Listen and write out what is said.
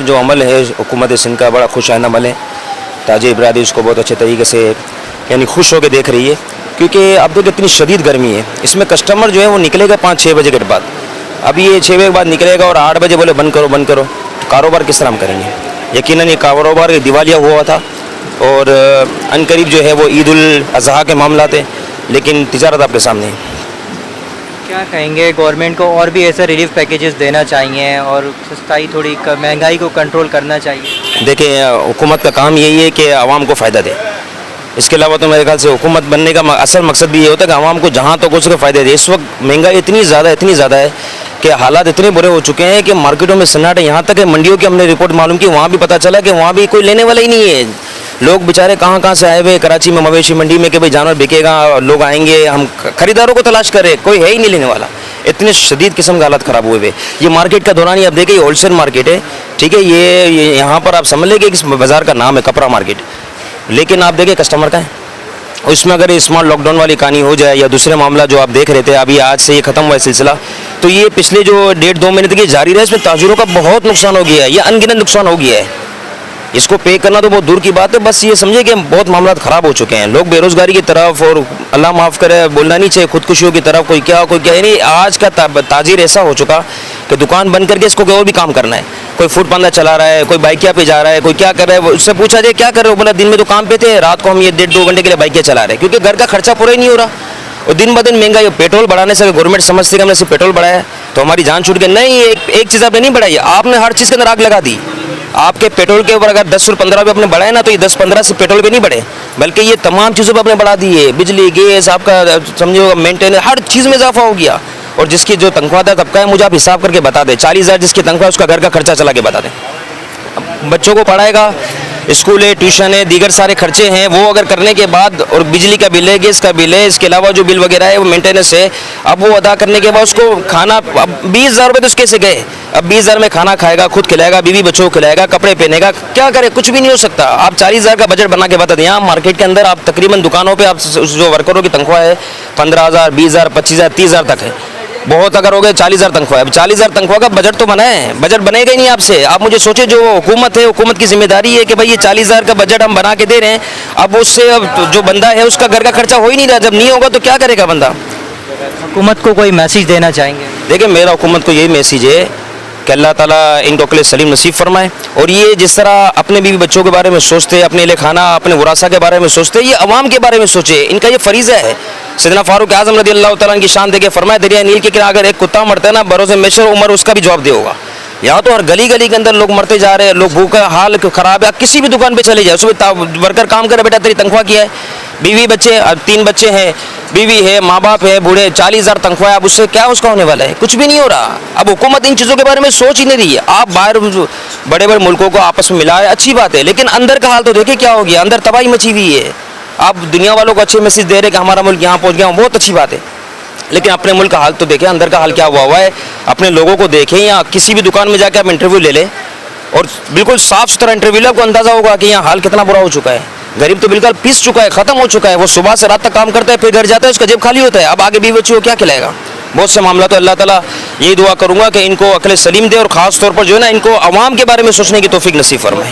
جو عمل ہے حکومت سندھ کا بڑا خوش آئند عمل ہے. تاجر برادری اس کو بہت اچھے طریقے سے یعنی خوش ہو کے دیکھ رہی ہے, کیونکہ اب تو اتنی شدید گرمی ہے, اس میں کسٹمر جو ہے وہ نکلے گا 5-6 بجے کے بعد. اب یہ 6 بجے کے بعد نکلے گا اور 8 بجے بولے بند کرو بند کرو, تو کاروبار کس طرح ہم کریں گے؟ یقیناً یہ کاروبار دیوالیہ ہوا تھا اور ان قریب جو ہے وہ عید الاضحیٰ کے معاملات ہیں, لیکن تجارت آپ کے سامنے ہے. کیا کہیں گے گورنمنٹ کو اور بھی ایسے ریلیف پیکیجز دینا چاہیے اور سستا تھوڑی مہنگائی کو کنٹرول کرنا چاہیے؟ دیکھیں حکومت کا کام یہی ہے کہ عوام کو فائدہ دے. اس کے علاوہ تو میرے خیال سے حکومت بننے کا اصل مقصد بھی یہ ہوتا ہے کہ عوام کو جہاں تک اس کے فائدے دے. اس وقت مہنگائی اتنی زیادہ ہے کہ حالات اتنے برے ہو چکے ہیں کہ مارکیٹوں میں سناٹ ہے. یہاں تک کہ منڈیوں کی ہم نے رپورٹ معلوم کی, وہاں بھی پتہ چلا کہ وہاں بھی کوئی لینے والا ہی نہیں ہے. لوگ بیچارے کہاں سے آئے ہوئے, کراچی میں مویشی منڈی میں کہ بھائی جانور بکے گا, لوگ آئیں گے, ہم خریداروں کو تلاش کر رہے, کوئی ہے ہی نہیں لینے والا. اتنے شدید قسم کے حالات خراب ہوئے ہوئے. یہ مارکیٹ کا دوران ہی آپ دیکھیں, یہ ہول سیل مارکیٹ ہے, ٹھیک ہے, یہ یہاں پر آپ سمجھ لیں کہ اس بازار کا نام ہے کپڑا مارکیٹ, لیکن آپ دیکھیں کسٹمر کا ہے. اس میں اگر اسمارٹ لاک ڈاؤن والی کہانی ہو جائے یا دوسرے معاملہ جو آپ دیکھ رہے تھے ابھی آج سے یہ ختم ہوا ہے سلسلہ, تو یہ پچھلے جو 1.5-2 مہینے تک یہ جاری رہا, اس میں تاجروں کا بہت نقصان ہو گیا ہے, یہ ان گنت نقصان ہو گیا ہے. اس کو پے کرنا تو بہت دور کی بات ہے, بس یہ سمجھے کہ بہت معاملات خراب ہو چکے ہیں. لوگ بے روزگاری کی طرف, اور اللہ معاف کرے بولنا نہیں چاہیے, خودکشیوں کی طرف, کوئی کیا یعنی آج کا تاجر ایسا ہو چکا کہ دکان بند کر کے اس کو اور بھی کام کرنا ہے. کوئی فوڈ پاندا چلا رہا ہے, کوئی بائکیا پہ جا رہا ہے, کوئی کیا کر رہا ہے. اس سے پوچھا جائے کیا کر رہے ہو, بولا دن میں تو کام پہ تھے, رات کو ہم یہ 1.5-2 گھنٹے کے لیے بائکیا چلا رہے ہیں, کیونکہ گھر کا خرچہ پورا ہی نہیں ہو رہا. اور دن بدن مہنگائی, پیٹرول بڑھانے سے گورنمنٹ سمجھتی ہے کہ ہم نے صرف پیٹرول بڑھایا تو ہماری جان چھوٹ گئی. نہیں, ایک چیز آپ نے نہیں بڑھائی, آپ نے ہر چیز کے اندر آگ لگا دی. آپ کے پیٹرول کے اوپر اگر 10-15 روپے آپ نے بڑھائے نا, تو یہ 10-15 سے پیٹرول پہ نہیں بڑھے, بلکہ یہ تمام چیزوں پہ آپ نے بڑھا دیے. بجلی, گیس, آپ کا سمجھو مینٹیننس, ہر چیز میں اضافہ ہو گیا. اور جس کی جو تنخواہ دار طبقہ ہے, مجھے آپ حساب کر کے بتا دیں, 40,000 جس کی تنخواہ, اس کا گھر کا خرچہ چلا کے بتا دیں. بچوں کو پڑھائے گا, اسکول ہے, ٹیوشن ہے, دیگر سارے خرچے ہیں, وہ اگر کرنے کے بعد, اور بجلی کا بل ہے, گیس کا بل ہے, اس کے علاوہ جو بل وغیرہ ہے وہ مینٹیننس ہے, اب وہ ادا کرنے کے بعد اس کو کھانا, اب 20,000 روپے تو اس کے سے گئے. اب 20,000 میں کھانا کھائے گا, خود کھلائے گا, بیوی بچوں کو کھلائے گا, کپڑے پہنے گا, کیا کرے, کچھ بھی نہیں ہو سکتا. آپ 40,000 کا بجٹ بنا کے بتا دیں. یہاں مارکیٹ کے اندر آپ تقریباً دکانوں پہ آپ جو ورکروں کی تنخواہ ہے 15,000, 20,000, 25,000, 30,000 تک ہے. بہت اگر ہو گئے 40,000 تنخواہ ہے. اب 40,000 تنخواہ کا بجٹ تو بنا ہے, بجٹ بنے گا ہی نہیں آپ سے. آپ مجھے سوچے, جو حکومت ہے, حکومت کی ذمہ داری ہے کہ بھائی یہ 40,000 کا بجٹ ہم بنا کے دے رہے ہیں, اب اس سے جو بندہ ہے اس کا گھر کا خرچہ ہو ہی نہیں رہا. جب نہیں ہوگا تو کیا کرے گا بندہ؟ حکومت کو کوئی میسیج دینا چاہیں گے؟ دیکھیں, میرا حکومت کو یہی میسیج ہے کہ اللہ تعالیٰ ان کو عقل سلیم نصیب فرمائے, اور یہ جس طرح اپنے بیوی بچوں کے بارے میں سوچتے, اپنے لیے کھانا, اپنے ورثہ کے بارے میں سوچتے, یہ عوام کے بارے میں سوچے. ان کا یہ فریضہ ہے. سیدنا فاروق اعظم رضی اللہ تعالیٰ عنہ کی شان دے کے فرمایا, دریا نیل کے کنارے اگر ایک کتا مرتا ہے نا, بروز محشر عمر اس کا بھی جواب دے ہوگا. یہاں تو ہر گلی کے اندر لوگ مرتے جا رہے ہیں, لوگ بھوکا, حال خراب ہے. کسی بھی دکان پہ چلے جائے, اس میں ورکر کام کرے, بیٹا تیری تنخواہ کیا ہے, بیوی بچے, 3 بچے ہیں, بیوی ہے, ماں باپ ہے, بوڑھے, 40,000 تنخواہ ہے. اب اس سے کیا اس کا ہونے والا ہے؟ کچھ بھی نہیں ہو رہا. اب حکومت ان چیزوں کے بارے میں سوچ ہی نہیں رہی ہے. آپ باہر بڑے ملکوں کو آپس میں ملا ہے, اچھی بات ہے, لیکن اندر کا حال تو دیکھیں کیا ہو گیا. اندر تباہی مچی ہوئی ہے. آپ دنیا والوں کو اچھے میسج دے رہے کہ ہمارا ملک یہاں پہنچ گیا, بہت اچھی بات ہے, لیکن اپنے ملک کا حال تو دیکھیں, اندر کا حال کیا ہوا ہے. اپنے لوگوں کو دیکھیں, یا کسی بھی دکان میں جا کے آپ انٹرویو لے لیں, اور بالکل صاف ستھرا انٹرویو لے, آپ کو اندازہ ہوگا کہ یہاں حال کتنا برا ہو چکا ہے. غریب تو بالکل پیس چکا ہے, ختم ہو چکا ہے. وہ صبح سے رات تک کام کرتا ہے, پھر گھر جاتا ہے, اس کا جیب خالی ہوتا ہے. اب آگے بیوی بچوں کو کیا کھلائے گا؟ بہت سے معاملات. اللہ تعالیٰ یہی دعا کروں گا کہ ان کو عقل سلیم دے, اور خاص طور پر جو ہے نا, ان کو عوام کے بارے میں سوچنے کی توفیق نصیب فرمائے.